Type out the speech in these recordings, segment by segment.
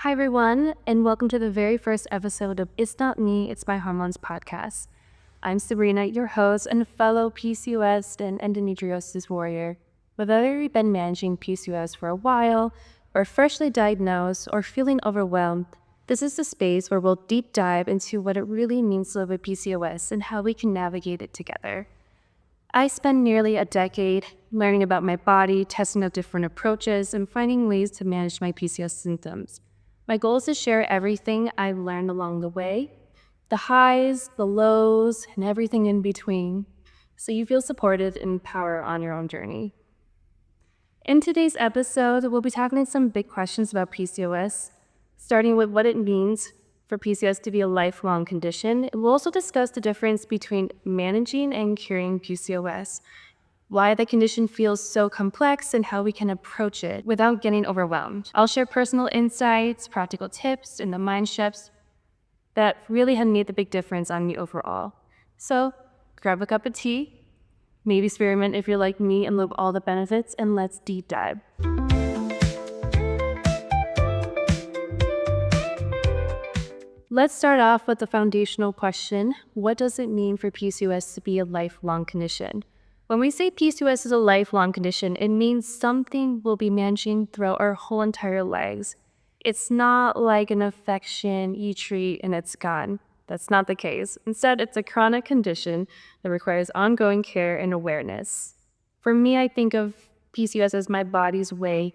Hi, everyone, and welcome to the very first episode of It's Not Me, It's My Hormones podcast. I'm Sabrina, your host and fellow PCOS and endometriosis warrior. Whether you've been managing PCOS for a while, or freshly diagnosed, or feeling overwhelmed, this is the space where we'll deep dive into what it really means to live with PCOS and how we can navigate it together. I spent nearly a decade learning about my body, testing out different approaches, and finding ways to manage my PCOS symptoms. My goal is to share everything I've learned along the way, the highs, the lows, and everything in between, so you feel supported and empowered on your own journey. In today's episode, we'll be tackling some big questions about PCOS, starting with what it means for PCOS to be a lifelong condition. We'll also discuss the difference between managing and curing PCOS, why the condition feels so complex, and how we can approach it without getting overwhelmed. I'll share personal insights, practical tips, and the mind shifts that really have made the big difference on me overall. So grab a cup of tea, maybe experiment if you're like me and love all the benefits, and let's deep dive. Let's start off with the foundational question. What does it mean for PCOS to be a lifelong condition? When we say PCOS is a lifelong condition, it means something we'll be managing throughout our whole entire lives. It's not like an infection you treat and it's gone. That's not the case. Instead, it's a chronic condition that requires ongoing care and awareness. For me, I think of PCOS as my body's way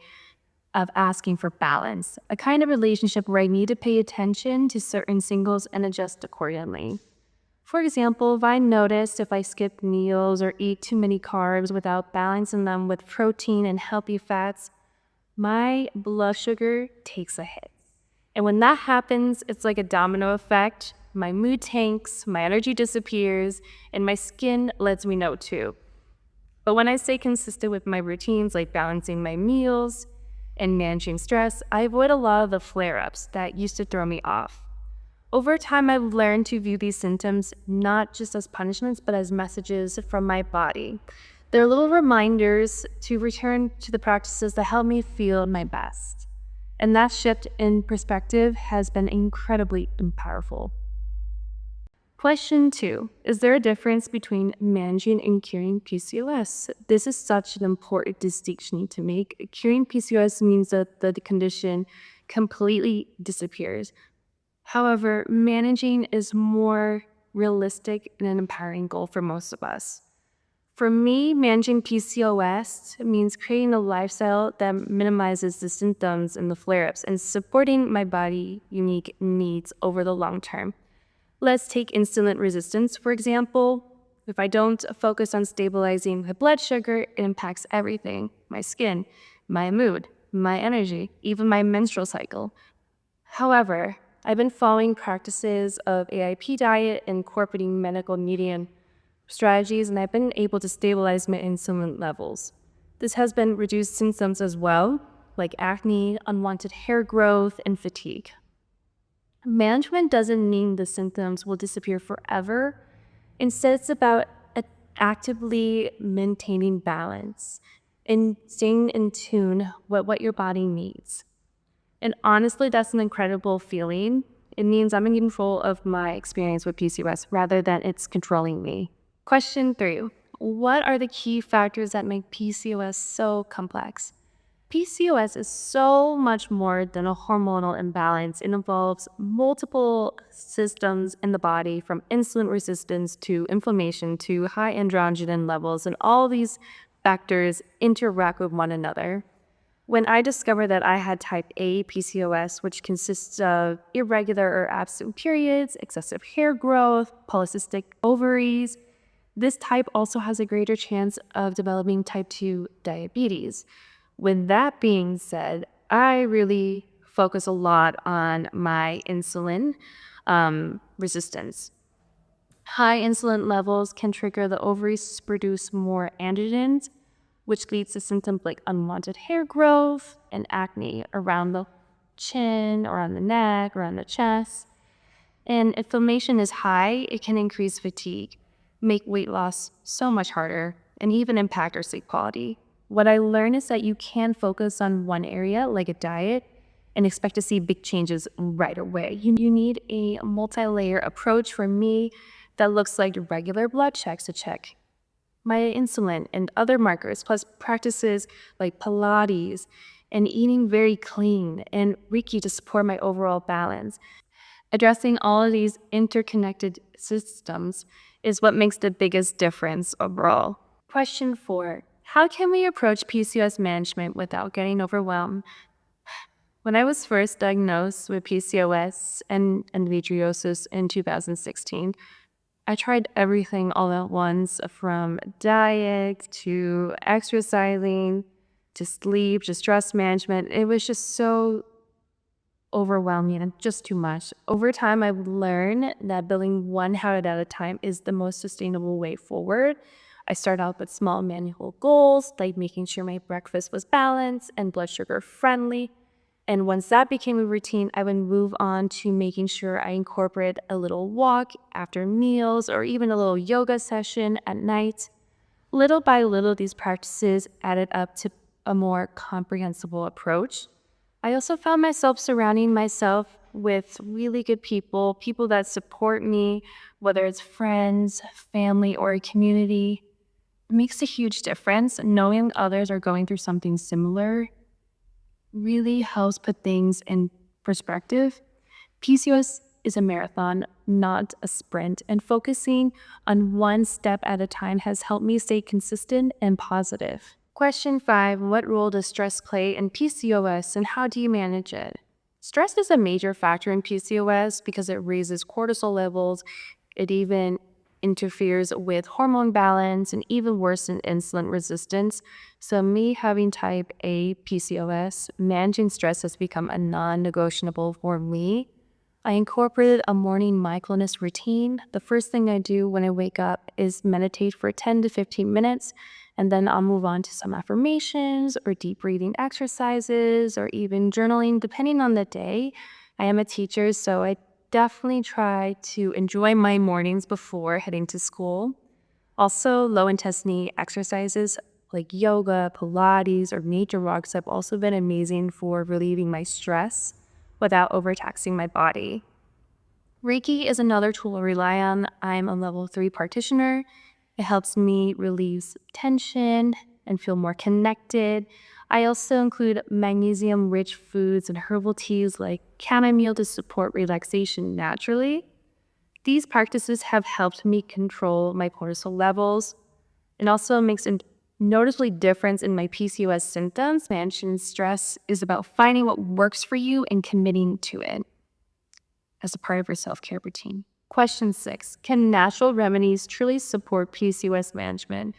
of asking for balance, a kind of relationship where I need to pay attention to certain signals and adjust accordingly. For example, if I notice if I skip meals or eat too many carbs without balancing them with protein and healthy fats, my blood sugar takes a hit. And when that happens, it's like a domino effect. My mood tanks, my energy disappears, and my skin lets me know too. But when I stay consistent with my routines, like balancing my meals and managing stress, I avoid a lot of the flare-ups that used to throw me off. Over time, I've learned to view these symptoms not just as punishments, but as messages from my body. They're little reminders to return to the practices that help me feel my best. And that shift in perspective has been incredibly powerful. Question 2. Is there a difference between managing and curing PCOS? This is such an important distinction to make. Curing PCOS means that the condition completely disappears. However, managing is more realistic and an empowering goal for most of us. For me, managing PCOS means creating a lifestyle that minimizes the symptoms and the flare-ups and supporting my body's unique needs over the long term. Let's take insulin resistance, for example. If I don't focus on stabilizing my blood sugar, it impacts everything: my skin, my mood, my energy, even my menstrual cycle. However, I've been following practices of AIP diet and incorporating medical median strategies, and I've been able to stabilize my insulin levels. This has been reduced symptoms as well, like acne, unwanted hair growth, and fatigue. Management doesn't mean the symptoms will disappear forever. Instead, it's about actively maintaining balance and staying in tune with what your body needs. And honestly, that's an incredible feeling. It means I'm in control of my experience with PCOS rather than it's controlling me. Question 3. What are the key factors that make PCOS so complex? PCOS is so much more than a hormonal imbalance. It involves multiple systems in the body, from insulin resistance to inflammation to high androgen levels, and all these factors interact with one another. When I discovered that I had type A PCOS, which consists of irregular or absent periods, excessive hair growth, polycystic ovaries, this type also has a greater chance of developing type 2 diabetes. With that being said, I really focus a lot on my insulin resistance. High insulin levels can trigger the ovaries to produce more androgens, which leads to symptoms like unwanted hair growth and acne around the chin, around the neck, around the chest. And if inflammation is high, it can increase fatigue, make weight loss so much harder, and even impact our sleep quality. What I learned is that you can focus on one area, like a diet, and expect to see big changes right away. You need a multi-layer approach. For me, that looks like regular blood checks to check my insulin and other markers, plus practices like Pilates and eating very clean and Reiki to support my overall balance. Addressing all of these interconnected systems is what makes the biggest difference overall. Question 4. How can we approach PCOS management without getting overwhelmed? When I was first diagnosed with PCOS and endometriosis in 2016, I tried everything all at once, from diet to exercising to sleep to stress management. It was just so overwhelming and just too much. Over time, I've learned that building one habit at a time is the most sustainable way forward. I started out with small manual goals, like making sure my breakfast was balanced and blood sugar friendly. And once that became a routine, I would move on to making sure I incorporate a little walk after meals or even a little yoga session at night. Little by little, these practices added up to a more comprehensible approach. I also found myself surrounding myself with really good people, people that support me, whether it's friends, family, or a community. It makes a huge difference. Knowing others are going through something similar really helps put things in perspective. PCOS is a marathon, not a sprint, and focusing on one step at a time has helped me stay consistent and positive. Question 5. What role does stress play in PCOS and how do you manage it? Stress is a major factor in PCOS because it raises cortisol levels. It even interferes with hormone balance and even worse in insulin resistance. So me having type A PCOS, managing stress has become a non-negotiable for me. I incorporated a morning mindfulness routine. The first thing I do when I wake up is meditate for 10 to 15 minutes, and then I'll move on to some affirmations or deep breathing exercises or even journaling, depending on the day. I am a teacher, so I definitely try to enjoy my mornings before heading to school. Also, low-intensity exercises like yoga, Pilates, or nature walks have also been amazing for relieving my stress without overtaxing my body. Reiki is another tool I rely on. I'm a level 3 practitioner. It helps me release tension and feel more connected. I also include magnesium-rich foods and herbal teas like chamomile to support relaxation naturally. These practices have helped me control my cortisol levels and also makes a noticeably difference in my PCOS symptoms. Managing stress is about finding what works for you and committing to it as a part of your self-care routine. Question 6. Can natural remedies truly support PCOS management?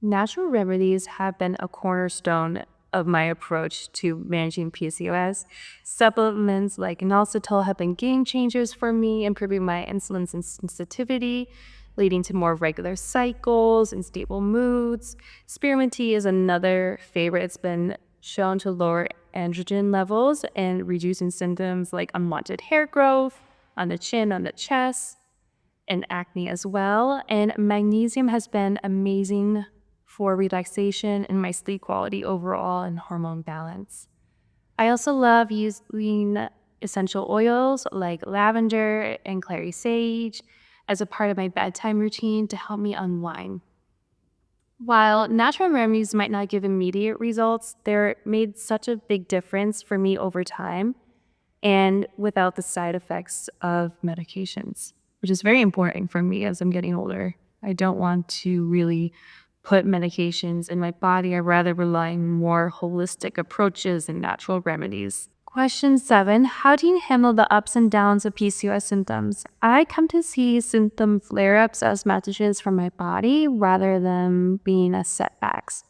Natural remedies have been a cornerstone of my approach to managing PCOS. Supplements like inositol have been game changers for me, improving my insulin sensitivity, leading to more regular cycles and stable moods. Spearmint tea is another favorite. It's been shown to lower androgen levels and reducing symptoms like unwanted hair growth on the chin, on the chest, and acne as well. And magnesium has been amazing for relaxation and my sleep quality overall and hormone balance. I also love using essential oils like lavender and clary sage as a part of my bedtime routine to help me unwind. While natural remedies might not give immediate results, they're made such a big difference for me over time and without the side effects of medications, which is very important for me as I'm getting older. I don't want to really put medications in my body. I'd rather rely on more holistic approaches and natural remedies. Question 7. How do you handle the ups and downs of PCOS symptoms? I come to see symptom flare-ups as messages from my body rather than being as setbacks.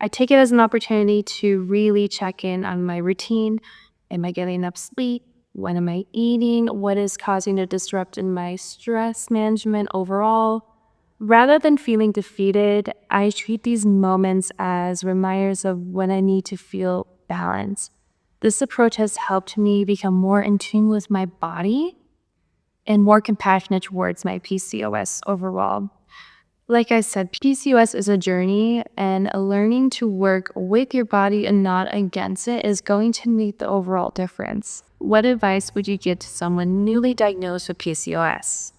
I take it as an opportunity to really check in on my routine. Am I getting enough sleep? When am I eating? What is causing a disrupt in my stress management overall? Rather than feeling defeated, I treat these moments as reminders of when I need to feel balanced. This approach has helped me become more in tune with my body and more compassionate towards my PCOS overall. Like I said, PCOS is a journey, and learning to work with your body and not against it is going to make the overall difference. What advice would you give to someone newly diagnosed with PCOS?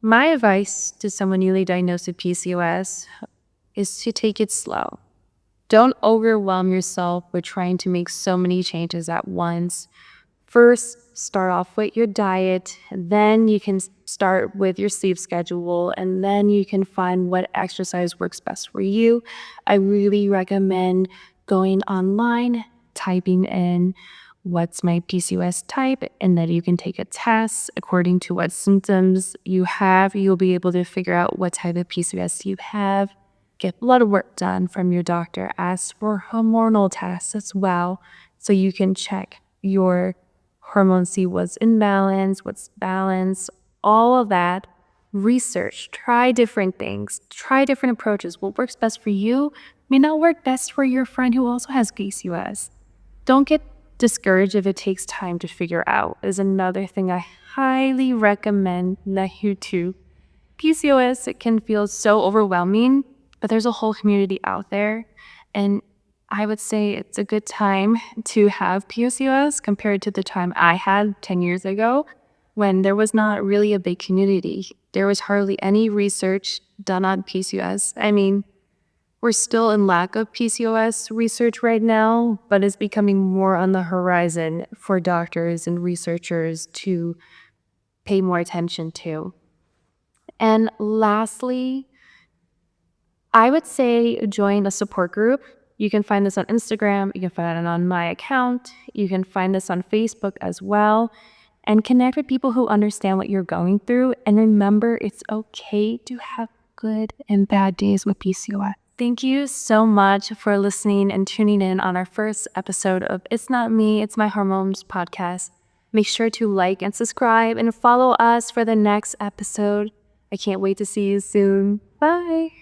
My advice to someone newly diagnosed with PCOS is to take it slow. Don't overwhelm yourself with trying to make so many changes at once. First, start off with your diet, then you can start with your sleep schedule, and then you can find what exercise works best for you. I really recommend going online, typing in what's my PCOS type, and then you can take a test according to what symptoms you have. You'll be able to figure out what type of PCOS you have. Get blood work done from your doctor. Ask for hormonal tests as well, so you can check your hormones, see what's in balance, what's balanced, all of that. Research, try different things, try different approaches. What works best for you may not work best for your friend who also has PCOS. Don't get discouraged if it takes time to figure out, is another thing I highly recommend that you do. PCOS, it can feel so overwhelming, but there's a whole community out there, and I would say it's a good time to have PCOS compared to the time I had 10 years ago when there was not really a big community. There was hardly any research done on PCOS. I mean, we're still in lack of PCOS research right now, but it's becoming more on the horizon for doctors and researchers to pay more attention to. And lastly, I would say join a support group. You can find this on Instagram. You can find it on my account. You can find this on Facebook as well. And connect with people who understand what you're going through. And remember, it's okay to have good and bad days with PCOS. Thank you so much for listening and tuning in on our first episode of It's Not Me, It's My Hormones podcast. Make sure to like and subscribe and follow us for the next episode. I can't wait to see you soon. Bye.